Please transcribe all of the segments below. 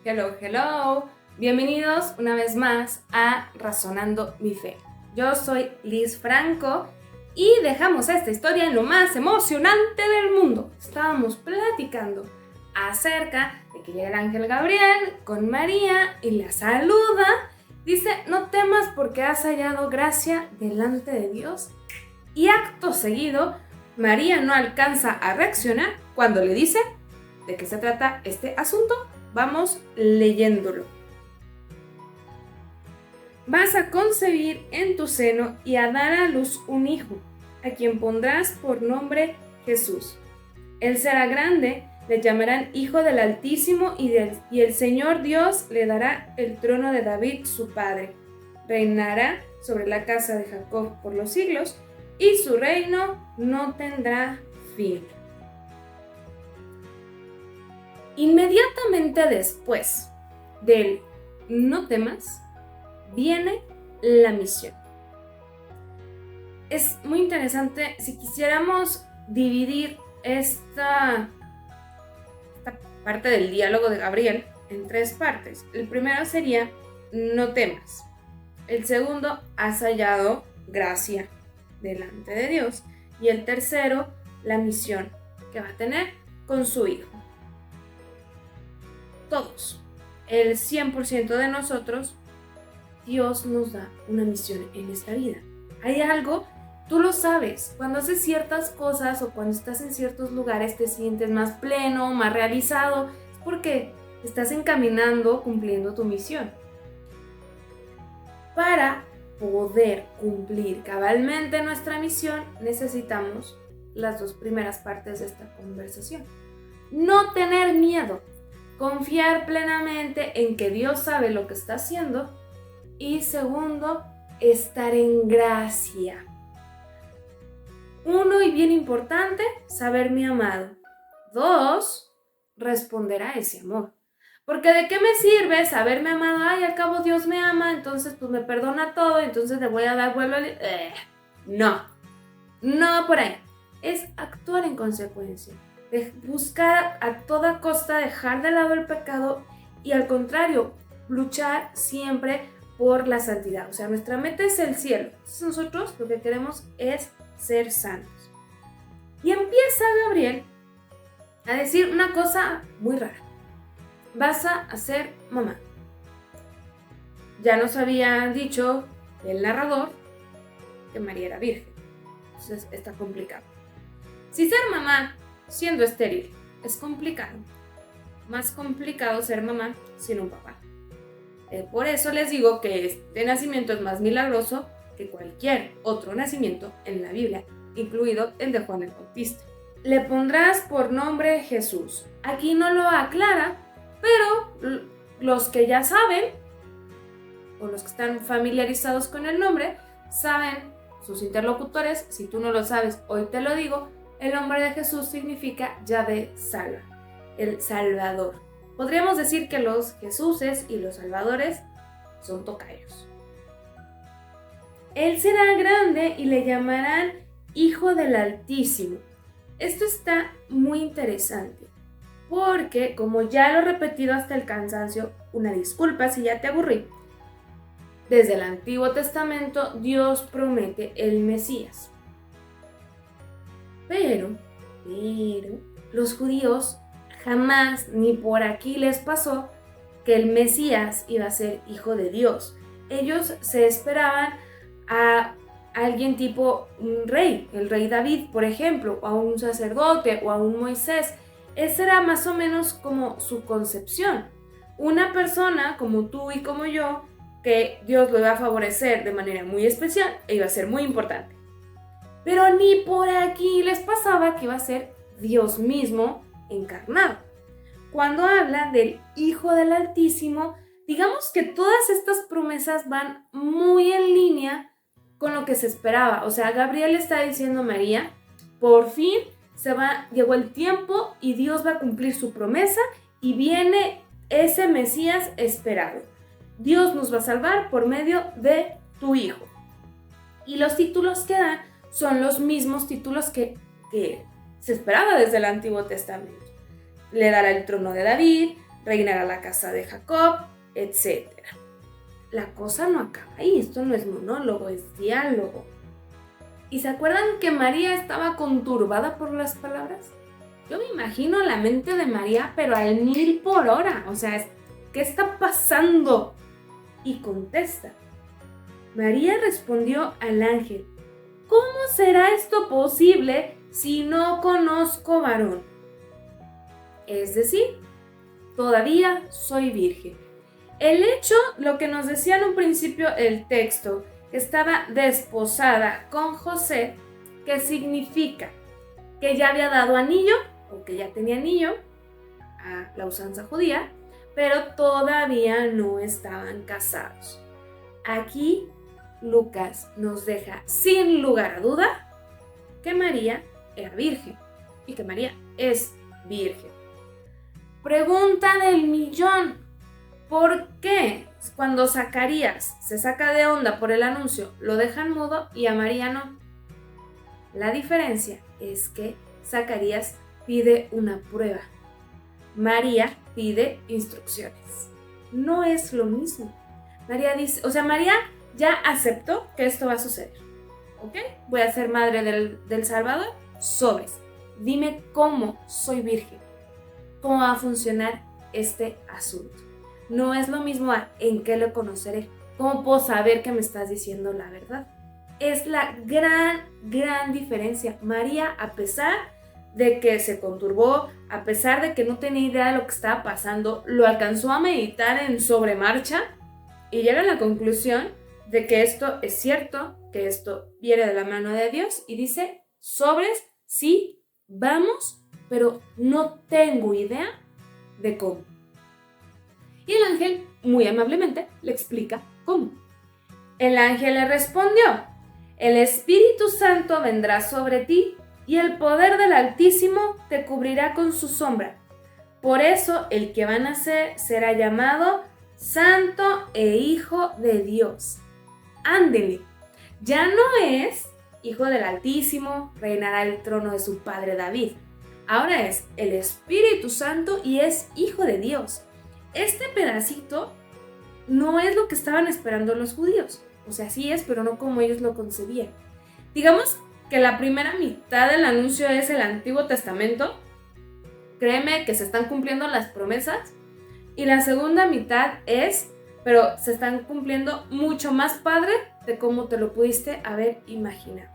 Hello, hello. Bienvenidos una vez más a Razonando mi Fe. Yo soy Liz Franco y dejamos esta historia en lo más emocionante del mundo. Estábamos platicando acerca de que llega el ángel Gabriel con María y la saluda. Dice, no temas porque has hallado gracia delante de Dios. Y acto seguido, María no alcanza a reaccionar cuando le dice de qué se trata este asunto. Vamos leyéndolo. Vas a concebir en tu seno y a dar a luz un hijo, a quien pondrás por nombre Jesús. Él será grande, le llamarán Hijo del Altísimo y el Señor Dios le dará el trono de David su padre. Reinará sobre la casa de Jacob por los siglos y su reino no tendrá fin. Inmediatamente después del no temas, viene la misión. Es muy interesante si quisiéramos dividir esta parte del diálogo de Gabriel en tres partes. El primero sería no temas. El segundo, has hallado gracia delante de Dios. Y el tercero, la misión que va a tener con su hijo. Todos, el 100% de nosotros, Dios nos da una misión en esta vida. Hay algo, tú lo sabes, cuando haces ciertas cosas o cuando estás en ciertos lugares te sientes más pleno, más realizado, es porque estás encaminando, cumpliendo tu misión. Para poder cumplir cabalmente nuestra misión, necesitamos las dos primeras partes de esta conversación. No tener miedo. Confiar plenamente en que Dios sabe lo que está haciendo. Y segundo, estar en gracia. Uno, y bien importante, saberme amado. Dos, responder a ese amor. Porque ¿de qué me sirve saberme amado? Ay, al cabo Dios me ama, entonces pues me perdona todo, entonces le voy a dar vuelo al... No por ahí. Es actuar en consecuencia. De buscar a toda costa dejar de lado el pecado y al contrario, luchar siempre por la santidad. O sea, nuestra meta es el cielo. Entonces nosotros lo que queremos es ser santos. Y empieza Gabriel a decir una cosa muy rara. Vas a ser mamá. Ya nos había dicho el narrador que María era virgen. Entonces está complicado. Si ser mamá siendo estéril es complicado, más complicado ser mamá sin un papá. Por eso les digo que este nacimiento es más milagroso que cualquier otro nacimiento en la Biblia, incluido el de Juan el Bautista. Le pondrás por nombre Jesús. Aquí no lo aclara, pero los que ya saben, o los que están familiarizados con el nombre, saben, sus interlocutores, si tú no lo sabes, hoy te lo digo, el nombre de Jesús significa Yahvé salva, el Salvador. Podríamos decir que los Jesúses y los Salvadores son tocayos. Él será grande y le llamarán Hijo del Altísimo. Esto está muy interesante, porque como ya lo he repetido hasta el cansancio, una disculpa si ya te aburrí, desde el Antiguo Testamento Dios promete el Mesías. Pero los judíos jamás ni por aquí les pasó que el Mesías iba a ser hijo de Dios. Ellos se esperaban a alguien tipo un rey, el rey David, por ejemplo, o a un sacerdote o a un Moisés. Esa era más o menos como su concepción. Una persona como tú y como yo, que Dios lo iba a favorecer de manera muy especial e iba a ser muy importante. Pero ni por aquí les pasaba que iba a ser Dios mismo encarnado. Cuando habla del Hijo del Altísimo, digamos que todas estas promesas van muy en línea con lo que se esperaba. O sea, Gabriel está diciendo a María, por fin llegó el tiempo y Dios va a cumplir su promesa y viene ese Mesías esperado. Dios nos va a salvar por medio de tu Hijo. Y los títulos que dan son los mismos títulos que se esperaba desde el Antiguo Testamento. Le dará el trono de David, reinará la casa de Jacob, etc. La cosa no acaba ahí, esto no es monólogo, es diálogo. ¿Y se acuerdan que María estaba conturbada por las palabras? Yo me imagino la mente de María, pero al 1000 por hora. O sea, ¿qué está pasando? Y contesta. María respondió al ángel, ¿cómo será esto posible si no conozco varón? Es decir, todavía soy virgen. El hecho, lo que nos decía en un principio el texto, que estaba desposada con José, que significa que ya había dado anillo, o que ya tenía anillo, a la usanza judía, pero todavía no estaban casados. Aquí Lucas nos deja sin lugar a duda que María era virgen y que María es virgen. Pregunta del millón. ¿Por qué cuando Zacarías se saca de onda por el anuncio lo dejan mudo y a María no? La diferencia es que Zacarías pide una prueba. María pide instrucciones. No es lo mismo. María ya aceptó que esto va a suceder. ¿Ok? Voy a ser madre del Salvador. Sobres. Dime cómo soy virgen. ¿Cómo va a funcionar este asunto? No es lo mismo en qué lo conoceré. ¿Cómo puedo saber que me estás diciendo la verdad? Es la gran diferencia. María, a pesar de que se conturbó, a pesar de que no tenía idea de lo que estaba pasando, lo alcanzó a meditar en sobremarcha y llega a la conclusión de que esto es cierto, que esto viene de la mano de Dios y dice, sobres, sí, vamos, pero no tengo idea de cómo. Y el ángel, muy amablemente, le explica cómo. El ángel le respondió, el Espíritu Santo vendrá sobre ti y el poder del Altísimo te cubrirá con su sombra. Por eso el que va a nacer será llamado Santo e Hijo de Dios. Ándele, ya no es Hijo del Altísimo, reinará el trono de su padre David. Ahora es el Espíritu Santo y es Hijo de Dios. Este pedacito no es lo que estaban esperando los judíos. O sea, sí es, pero no como ellos lo concebían. Digamos que la primera mitad del anuncio es el Antiguo Testamento. Créeme que se están cumpliendo las promesas. Y la segunda mitad pero se están cumpliendo mucho más padre de cómo te lo pudiste haber imaginado.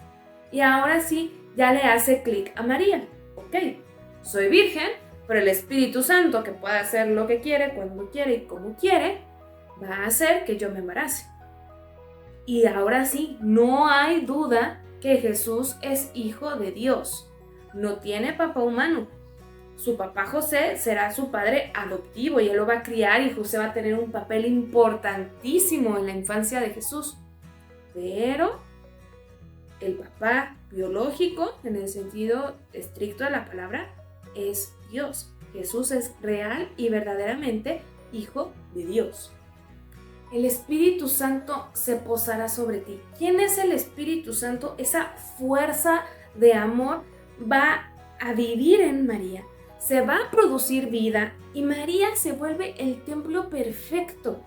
Y ahora sí, ya le hace clic a María. Ok, soy virgen, pero el Espíritu Santo, que puede hacer lo que quiere, cuando quiere y como quiere, va a hacer que yo me embarace. Y ahora sí, no hay duda que Jesús es hijo de Dios. No tiene papá humano. Su papá José será su padre adoptivo y él lo va a criar y José va a tener un papel importantísimo en la infancia de Jesús. Pero el papá biológico, en el sentido estricto de la palabra, es Dios. Jesús es real y verdaderamente hijo de Dios. El Espíritu Santo se posará sobre ti. ¿Quién es el Espíritu Santo? Esa fuerza de amor va a vivir en María. Se va a producir vida y María se vuelve el templo perfecto.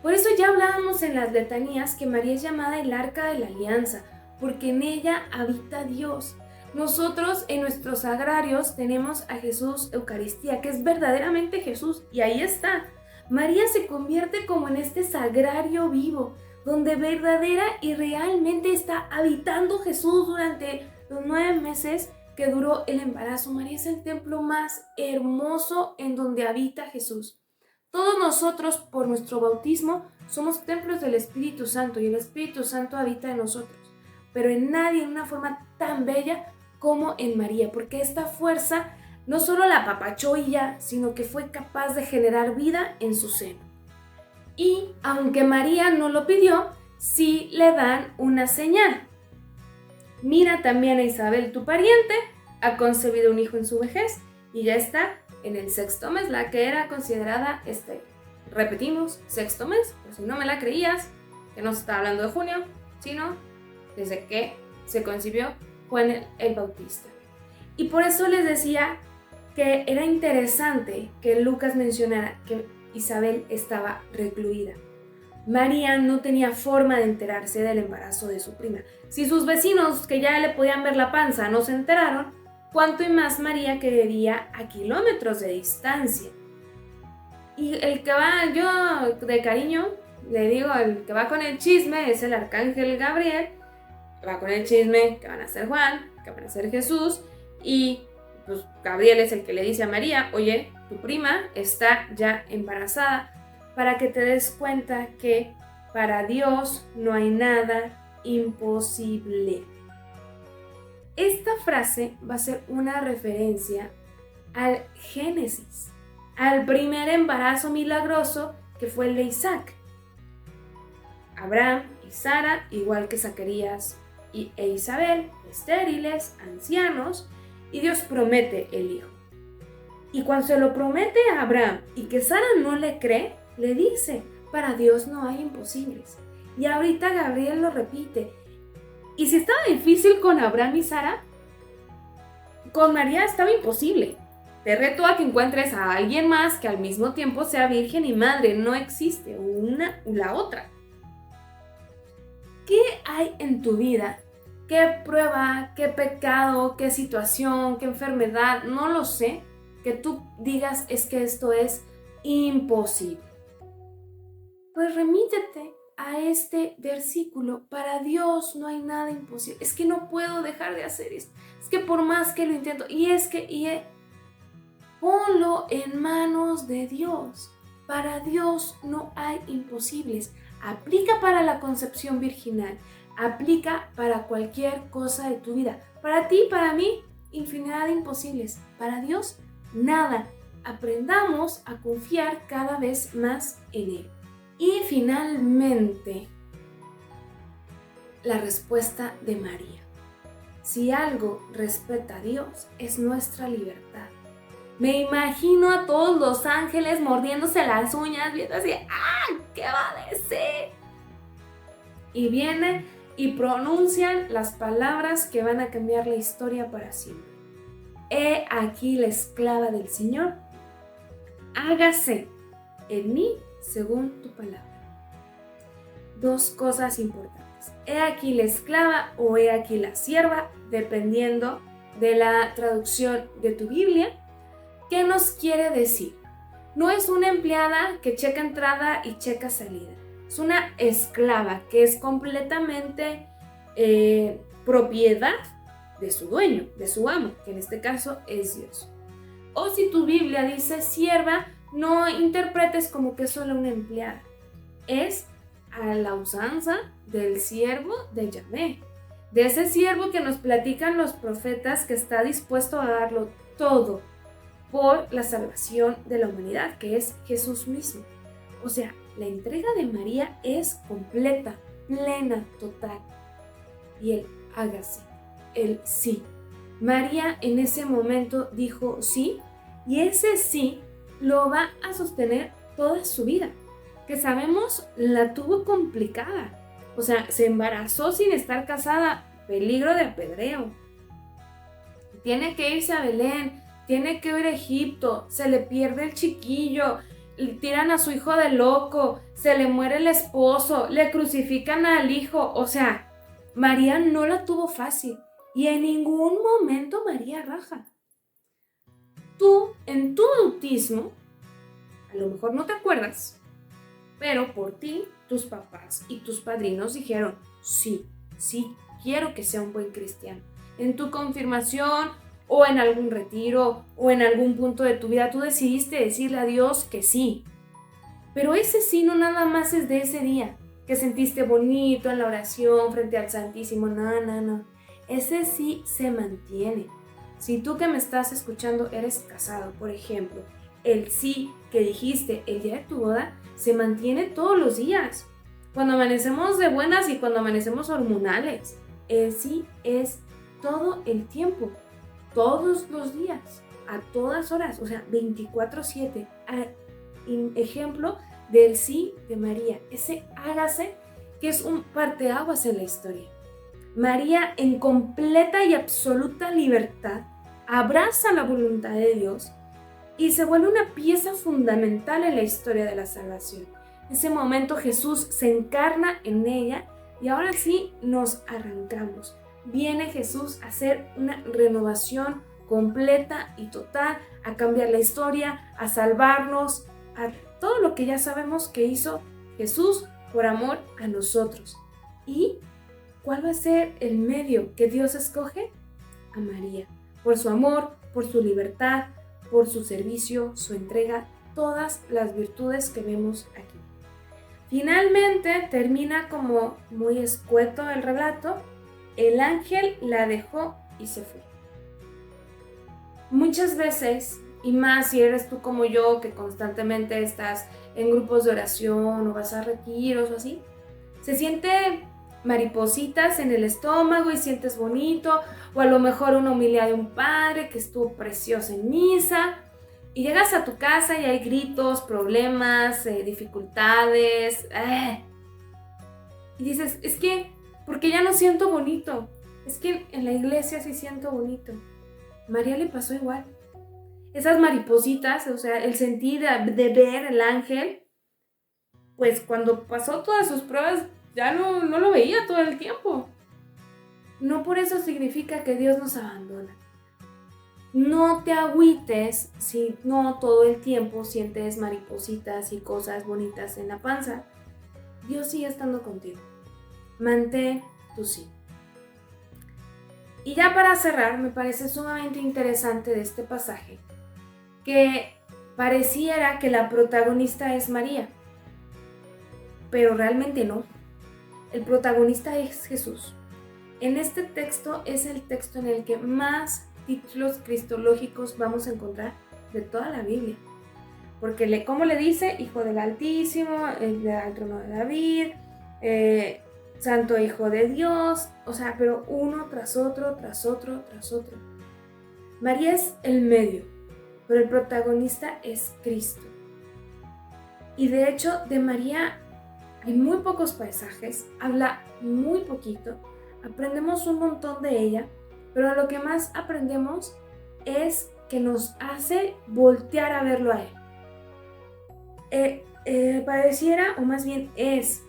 Por eso ya hablábamos en las letanías que María es llamada el Arca de la Alianza, porque en ella habita Dios. Nosotros en nuestros sagrarios tenemos a Jesús Eucaristía, que es verdaderamente Jesús, y ahí está. María se convierte como en este sagrario vivo, donde verdadera y realmente está habitando Jesús durante los 9 meses que duró el embarazo. María es el templo más hermoso en donde habita Jesús. Todos nosotros, por nuestro bautismo, somos templos del Espíritu Santo y el Espíritu Santo habita en nosotros, pero en nadie en una forma tan bella como en María, porque esta fuerza no solo la apapachó y ya, sino que fue capaz de generar vida en su seno. Y aunque María no lo pidió, sí le dan una señal. Mira también a Isabel, tu pariente, ha concebido un hijo en su vejez y ya está en el 6º mes, la que era considerada estéril. Repetimos, 6º mes, por si no me la creías, que no se está hablando de junio, sino desde que se concibió Juan el Bautista. Y por eso les decía que era interesante que Lucas mencionara que Isabel estaba recluida. María no tenía forma de enterarse del embarazo de su prima. Si sus vecinos, que ya le podían ver la panza, no se enteraron, cuánto y más María, que vivía a kilómetros de distancia. Y el que va, yo de cariño le digo, el que va con el chisme es el arcángel Gabriel, va con el chisme que van a ser Juan, que van a ser Jesús, y pues Gabriel es el que le dice a María, oye, tu prima está ya embarazada, para que te des cuenta que para Dios no hay nada imposible. Esta frase va a ser una referencia al Génesis, al primer embarazo milagroso que fue el de Isaac. Abraham y Sara, igual que Zacarías e Isabel, estériles, ancianos, y Dios promete el hijo. Y cuando se lo promete a Abraham y que Sara no le cree, le dice, para Dios no hay imposibles. Y ahorita Gabriel lo repite. Y si estaba difícil con Abraham y Sara, con María estaba imposible. Te reto a que encuentres a alguien más que al mismo tiempo sea virgen y madre. No existe una u la otra. ¿Qué hay en tu vida? ¿Qué prueba, qué pecado, qué situación, qué enfermedad? No lo sé. Que tú digas es que esto es imposible. Pues remítete a este versículo. Para Dios no hay nada imposible. Es que no puedo dejar de hacer esto. Es que por más que lo intento. Ponlo en manos de Dios. Para Dios no hay imposibles. Aplica para la concepción virginal. Aplica para cualquier cosa de tu vida. Para ti, para mí, infinidad de imposibles. Para Dios, nada. Aprendamos a confiar cada vez más en Él. Y finalmente, la respuesta de María. Si algo respeta a Dios, es nuestra libertad. Me imagino a todos los ángeles mordiéndose las uñas, viendo así, ¡ah! ¿Qué va a decir? Y vienen y pronuncian las palabras que van a cambiar la historia para siempre. He aquí la esclava del Señor. Hágase en mí según tu palabra. Dos cosas importantes. He aquí la esclava o he aquí la sierva, dependiendo de la traducción de tu Biblia. ¿Qué nos quiere decir? No es una empleada que checa entrada y checa salida. Es una esclava que es completamente propiedad de su dueño, de su amo, que en este caso es Dios. O si tu Biblia dice sierva, no interpretes como que es solo una empleada. Es a la usanza del siervo de Yahvé, de ese siervo que nos platican los profetas que está dispuesto a darlo todo por la salvación de la humanidad, que es Jesús mismo. O sea, la entrega de María es completa, plena, total. Y el hágase, el sí. María en ese momento dijo sí, y ese sí lo va a sostener toda su vida, que sabemos la tuvo complicada. O sea, se embarazó sin estar casada, peligro de apedreo. Tiene que irse a Belén, tiene que ir a Egipto, se le pierde el chiquillo, tiran a su hijo de loco, se le muere el esposo, le crucifican al hijo. O sea, María no la tuvo fácil y en ningún momento María raja. Tú, en tu bautismo, a lo mejor no te acuerdas, pero por ti, tus papás y tus padrinos dijeron, sí, quiero que sea un buen cristiano. En tu confirmación o en algún retiro o en algún punto de tu vida, tú decidiste decirle a Dios que sí. Pero ese sí no nada más es de ese día, que sentiste bonito en la oración frente al Santísimo. No. Ese sí se mantiene. Si tú que me estás escuchando eres casado, por ejemplo, el sí que dijiste el día de tu boda se mantiene todos los días. Cuando amanecemos de buenas y cuando amanecemos hormonales. El sí es todo el tiempo, todos los días, a todas horas, o sea, 24/7. Ejemplo del sí de María, ese hágase que es un parteaguas en la historia. María, en completa y absoluta libertad, abraza la voluntad de Dios y se vuelve una pieza fundamental en la historia de la salvación. En ese momento Jesús se encarna en ella y ahora sí nos arrancamos. Viene Jesús a hacer una renovación completa y total, a cambiar la historia, a salvarnos, a todo lo que ya sabemos que hizo Jesús por amor a nosotros. ¿Y cuál va a ser el medio que Dios escoge? A María, por su amor, por su libertad, por su servicio, su entrega, todas las virtudes que vemos aquí. Finalmente termina como muy escueto el relato: el ángel la dejó y se fue. Muchas veces, y más si eres tú como yo, que constantemente estás en grupos de oración o vas a retiros o así, se siente maripositas en el estómago y sientes bonito, o a lo mejor una homilía de un padre que estuvo preciosa en misa, y llegas a tu casa y hay gritos, problemas, dificultades, y dices, es que, porque ya no siento bonito, es que en la iglesia sí siento bonito. María le pasó igual. Esas maripositas, o sea, el sentir de ver el ángel, pues cuando pasó todas sus pruebas, ya no lo veía todo el tiempo. No por eso significa que Dios nos abandona. No te agüites si no todo el tiempo sientes maripositas y cosas bonitas en la panza. Dios sigue estando contigo. Mantén tu sí. Y ya para cerrar, me parece sumamente interesante de este pasaje que pareciera que la protagonista es María, pero realmente no. El protagonista es Jesús. En este texto es el texto en el que más títulos cristológicos vamos a encontrar de toda la Biblia. Porque ¿cómo le dice? Hijo del Altísimo, el del trono de David, Santo Hijo de Dios, o sea, pero uno tras otro, tras otro, tras otro. María es el medio, pero el protagonista es Cristo. Y de hecho, de María hay muy pocos pasajes, habla muy poquito, aprendemos un montón de ella, pero lo que más aprendemos es que nos hace voltear a verlo a él. Pareciera, o más bien es,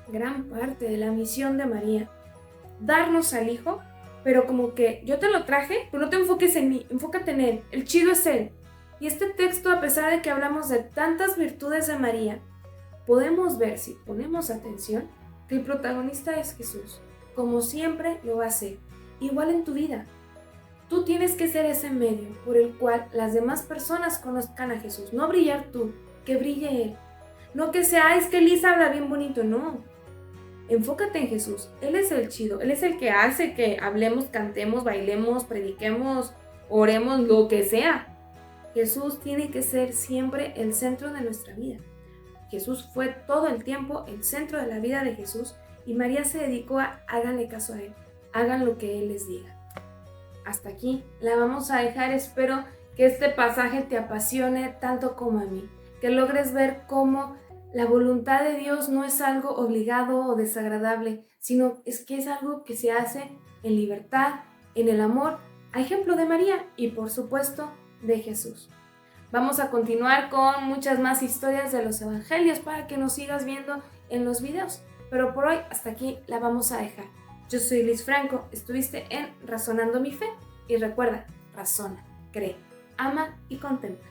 gran parte de la misión de María, darnos al Hijo, pero como que yo te lo traje, pero no te enfoques en mí, enfócate en Él, el chido es Él. Y este texto, a pesar de que hablamos de tantas virtudes de María, podemos ver, si ponemos atención, que el protagonista es Jesús, como siempre lo va a ser, igual en tu vida. Tú tienes que ser ese medio por el cual las demás personas conozcan a Jesús, no brillar tú, que brille Él. No que sea, es que Elisa habla bien bonito, no. Enfócate en Jesús, Él es el chido, Él es el que hace que hablemos, cantemos, bailemos, prediquemos, oremos, lo que sea. Jesús tiene que ser siempre el centro de nuestra vida. Jesús fue todo el tiempo el centro de la vida de Jesús y María se dedicó a háganle caso a Él, hagan lo que Él les diga. Hasta aquí la vamos a dejar, espero que este pasaje te apasione tanto como a mí, que logres ver cómo la voluntad de Dios no es algo obligado o desagradable, sino es que es algo que se hace en libertad, en el amor, a ejemplo de María y por supuesto de Jesús. Vamos a continuar con muchas más historias de los evangelios para que nos sigas viendo en los videos, pero por hoy hasta aquí la vamos a dejar. Yo soy Liz Franco, estuviste en Razonando mi Fe y recuerda, razona, cree, ama y contempla.